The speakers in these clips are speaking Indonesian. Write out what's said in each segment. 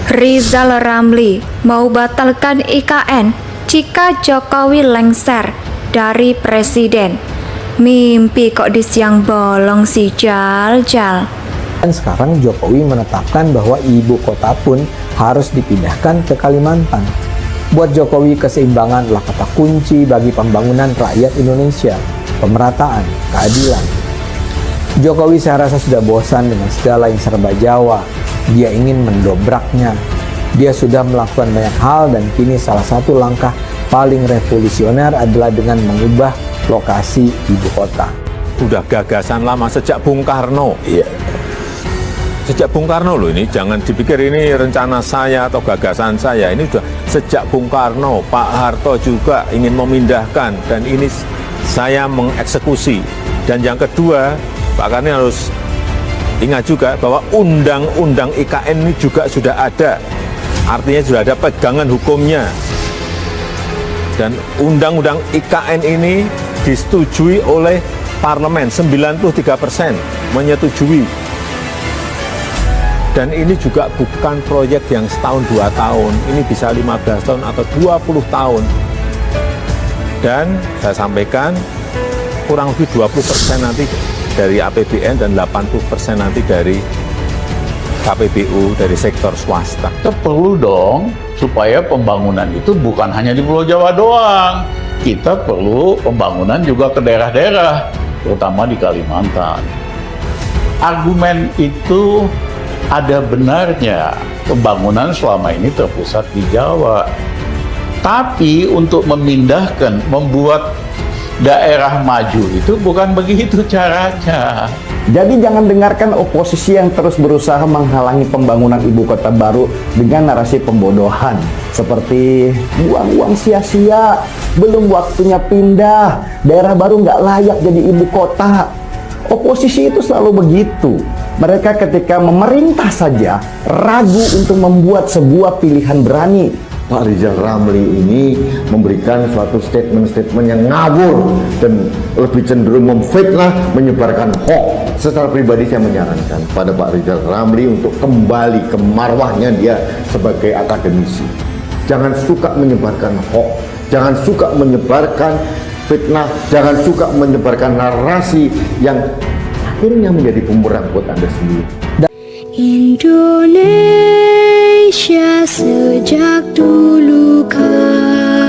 Rizal Ramli mau batalkan IKN jika Jokowi lengser dari presiden. Mimpi kok di siang bolong si Jal-Jal. Dan sekarang Jokowi menetapkan bahwa ibu kota pun harus dipindahkan ke Kalimantan. Buat Jokowi, keseimbangan adalah kata kunci bagi pembangunan rakyat Indonesia, pemerataan, keadilan. Jokowi saya rasa sudah bosan dengan segala yang serba Jawa. Dia ingin mendobraknya. Dia sudah melakukan banyak hal dan kini salah satu langkah paling revolusioner adalah dengan mengubah lokasi ibu kota. Udah gagasan lama sejak Bung Karno. Iya. Sejak Bung Karno loh ini, jangan dipikir ini rencana saya atau gagasan saya. Ini sudah sejak Bung Karno, Pak Harto juga ingin memindahkan dan ini saya mengeksekusi. Dan yang kedua, Pak Karni harus ingat juga bahwa undang-undang IKN ini juga sudah ada. Artinya sudah ada pegangan hukumnya. Dan undang-undang IKN ini disetujui oleh parlemen, 93% menyetujui. Dan ini juga bukan proyek yang setahun 2 tahun, ini bisa 15 tahun atau 20 tahun. Dan saya sampaikan kurang lebih 20% nanti dari APBN dan 80% nanti dari KPBU, dari sektor swasta. Kita perlu dong supaya pembangunan itu bukan hanya di Pulau Jawa doang. Kita perlu pembangunan juga ke daerah-daerah, terutama di Kalimantan. Argumen itu ada benarnya, pembangunan selama ini terpusat di Jawa. Tapi untuk memindahkan, membuat daerah maju itu bukan begitu caranya. Jadi jangan dengarkan oposisi yang terus berusaha menghalangi pembangunan ibu kota baru dengan narasi pembodohan. Seperti buang uang sia-sia, belum waktunya pindah, daerah baru nggak layak jadi ibu kota. Oposisi itu selalu begitu. Mereka ketika memerintah saja ragu untuk membuat sebuah pilihan berani. Pak Rizal Ramli ini memberikan suatu statement-statement yang ngawur dan lebih cenderung memfitnah, menyebarkan hoax. Secara pribadi saya menyarankan pada Pak Rizal Ramli untuk kembali ke marwahnya dia sebagai akademisi. Jangan suka menyebarkan hoax, jangan suka menyebarkan fitnah, jangan suka menyebarkan narasi yang akhirnya menjadi bumerang buat Anda sendiri. Indonesia sejak dulu kala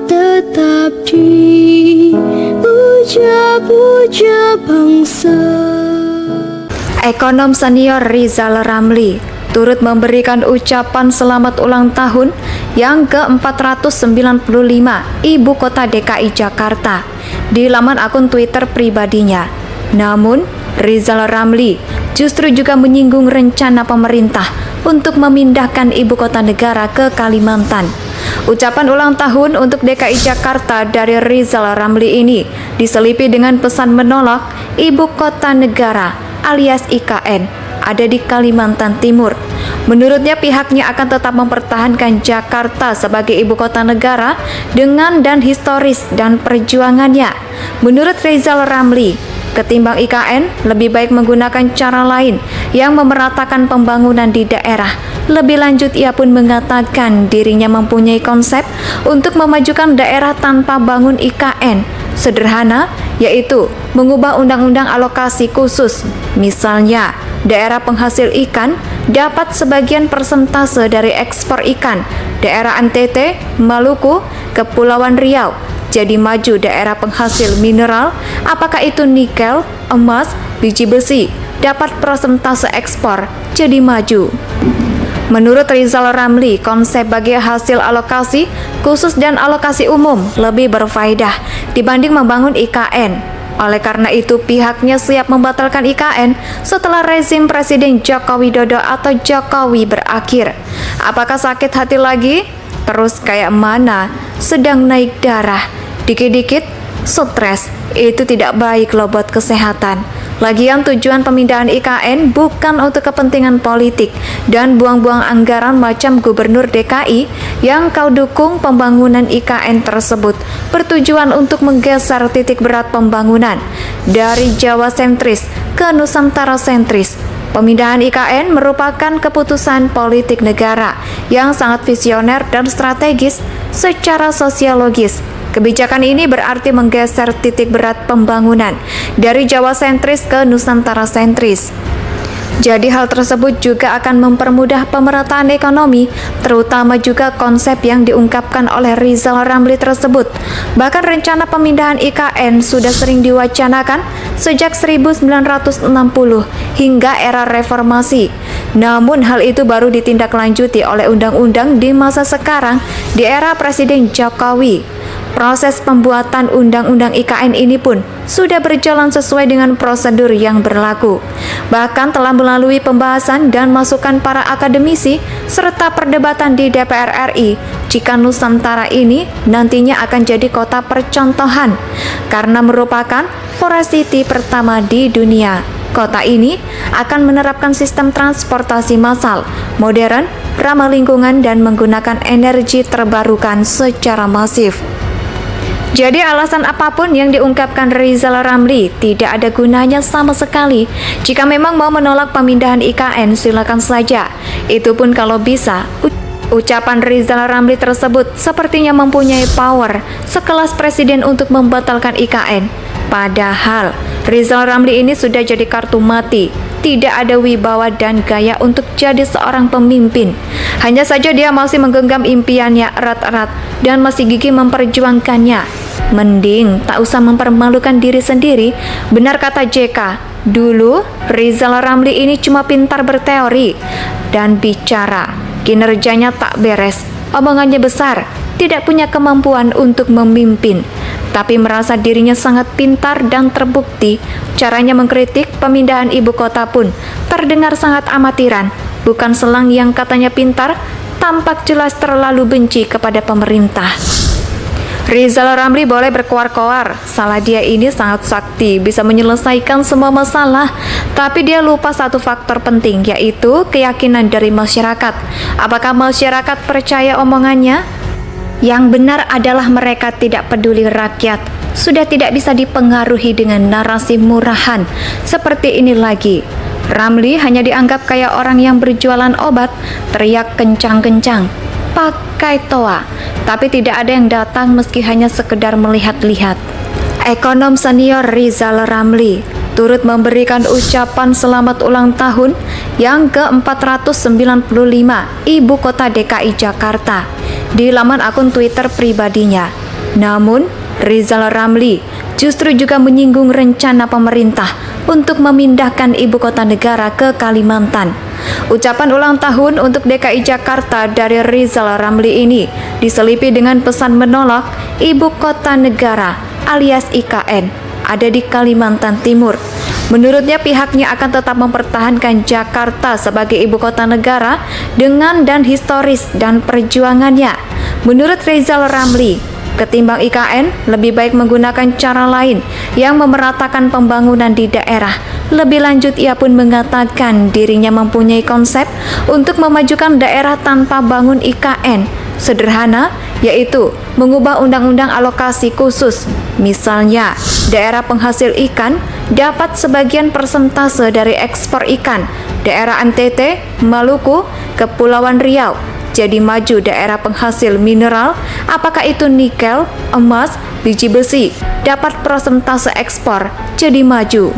tetap dipuja-puja bangsa. Ekonom senior Rizal Ramli turut memberikan ucapan selamat ulang tahun yang ke-495 Ibu Kota DKI Jakarta di laman akun Twitter pribadinya. Namun, Rizal Ramli justru juga menyinggung rencana pemerintah untuk memindahkan ibu kota negara ke Kalimantan. Ucapan ulang tahun untuk DKI Jakarta dari Rizal Ramli ini diselipi dengan pesan menolak ibu kota negara alias IKN ada di Kalimantan Timur. Menurutnya pihaknya akan tetap mempertahankan Jakarta sebagai ibu kota negara dengan dan historis dan perjuangannya. Menurut Rizal Ramli, ketimbang IKN, lebih baik menggunakan cara lain yang memeratakan pembangunan di daerah. Lebih lanjut, ia pun mengatakan dirinya mempunyai konsep untuk memajukan daerah tanpa bangun IKN. Sederhana, yaitu mengubah undang-undang alokasi khusus. Misalnya, daerah penghasil ikan dapat sebagian persentase dari ekspor ikan. Daerah NTT, Maluku, Kepulauan Riau jadi maju daerah penghasil mineral, apakah itu nikel, emas, biji besi, dapat persentase ekspor, jadi maju. Menurut Rizal Ramli, konsep bagi hasil alokasi khusus dan alokasi umum lebih berfaedah dibanding membangun IKN. Oleh karena itu, pihaknya siap membatalkan IKN setelah rezim Presiden Joko Widodo atau Jokowi berakhir. Apakah sakit hati lagi? Terus kayak mana? Sedang naik darah. Dikit-dikit stres, itu tidak baik loh buat kesehatan. Lagian tujuan pemindahan IKN bukan untuk kepentingan politik dan buang-buang anggaran macam Gubernur DKI yang kau dukung pembangunan IKN tersebut bertujuan untuk menggeser titik berat pembangunan dari Jawa sentris ke Nusantara sentris. Pemindahan IKN merupakan keputusan politik negara yang sangat visioner dan strategis secara sosiologis. Kebijakan ini berarti menggeser titik berat pembangunan dari Jawa sentris ke Nusantara sentris. Jadi hal tersebut juga akan mempermudah pemerataan ekonomi, terutama juga konsep yang diungkapkan oleh Rizal Ramli tersebut. Bahkan rencana pemindahan IKN sudah sering diwacanakan sejak 1960 hingga era reformasi. Namun hal itu baru ditindaklanjuti oleh undang-undang di masa sekarang di era Presiden Jokowi. Proses pembuatan undang-undang IKN ini pun sudah berjalan sesuai dengan prosedur yang berlaku. Bahkan telah melalui pembahasan dan masukan para akademisi serta perdebatan di DPR RI jika Nusantara ini nantinya akan jadi kota percontohan karena merupakan Forest City pertama di dunia. Kota ini akan menerapkan sistem transportasi massal, modern, ramah lingkungan dan menggunakan energi terbarukan secara masif. Jadi alasan apapun yang diungkapkan Rizal Ramli tidak ada gunanya sama sekali. Jika memang mau menolak pemindahan IKN, silakan saja. Itu pun kalau bisa. Ucapan Rizal Ramli tersebut sepertinya mempunyai power sekelas presiden untuk membatalkan IKN. Padahal Rizal Ramli ini sudah jadi kartu mati. Tidak ada wibawa dan gaya untuk jadi seorang pemimpin. Hanya saja dia masih menggenggam impiannya erat-erat dan masih gigih memperjuangkannya. Mending tak usah mempermalukan diri sendiri. Benar kata JK, dulu Rizal Ramli ini cuma pintar berteori dan bicara. Kinerjanya tak beres, omongannya besar, tidak punya kemampuan untuk memimpin. Tapi merasa dirinya sangat pintar dan terbukti. Caranya mengkritik pemindahan ibu kota pun terdengar sangat amatiran. Bukan selang yang katanya pintar, tampak jelas terlalu benci kepada pemerintah. Rizal Ramli boleh berkoar-koar, salah dia ini sangat sakti, bisa menyelesaikan semua masalah. Tapi dia lupa satu faktor penting, yaitu keyakinan dari masyarakat. Apakah masyarakat percaya omongannya? Yang benar adalah mereka tidak peduli rakyat, sudah tidak bisa dipengaruhi dengan narasi murahan. Seperti ini lagi, Ramli hanya dianggap kayak orang yang berjualan obat, teriak kencang-kencang, pakai toa, tapi tidak ada yang datang meski hanya sekedar melihat-lihat. Ekonom senior Rizal Ramli turut memberikan ucapan selamat ulang tahun yang ke-495 Ibu Kota DKI Jakarta di laman akun Twitter pribadinya. Namun, Rizal Ramli justru juga menyinggung rencana pemerintah untuk memindahkan ibu kota negara ke Kalimantan. Ucapan ulang tahun untuk DKI Jakarta dari Rizal Ramli ini diselipi dengan pesan menolak ibu kota negara alias IKN ada di Kalimantan Timur. Menurutnya pihaknya akan tetap mempertahankan Jakarta sebagai ibu kota negara dengan dan historis dan perjuangannya. Menurut Rizal Ramli, ketimbang IKN, lebih baik menggunakan cara lain yang memeratakan pembangunan di daerah. Lebih lanjut, ia pun mengatakan dirinya mempunyai konsep untuk memajukan daerah tanpa bangun IKN. Sederhana, yaitu mengubah undang-undang alokasi khusus. Misalnya, daerah penghasil ikan dapat sebagian persentase dari ekspor ikan. Daerah NTT, Maluku, Kepulauan Riau jadi maju daerah penghasil mineral, apakah itu nikel, emas, biji besi, dapat persentase ekspor, jadi maju.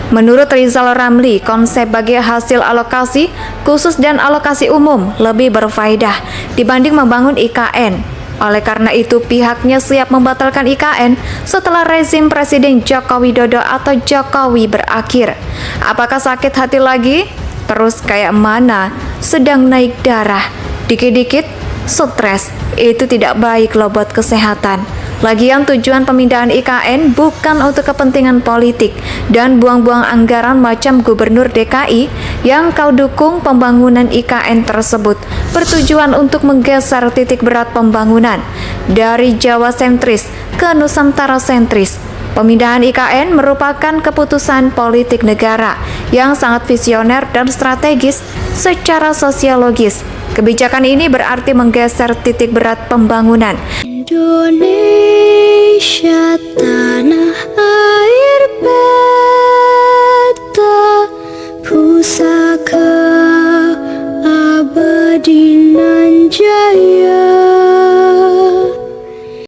Menurut Rizal Ramli, konsep bagi hasil alokasi khusus dan alokasi umum lebih berfaedah dibanding membangun IKN. Oleh karena itu, pihaknya siap membatalkan IKN setelah rezim Presiden Joko Widodo atau Jokowi berakhir. Apakah sakit hati lagi? Terus kayak mana? Sedang naik darah. Dikit-dikit stres. Itu tidak baik loh buat kesehatan. Lagian tujuan pemindahan IKN bukan untuk kepentingan politik dan buang-buang anggaran macam Gubernur DKI yang kau dukung. Pembangunan IKN tersebut bertujuan untuk menggeser titik berat pembangunan dari Jawa sentris ke Nusantara sentris. Pemindahan IKN merupakan keputusan politik negara yang sangat visioner dan strategis secara sosiologis. Kebijakan ini berarti menggeser titik berat pembangunan. Indonesia tanah air beta pusaka abadi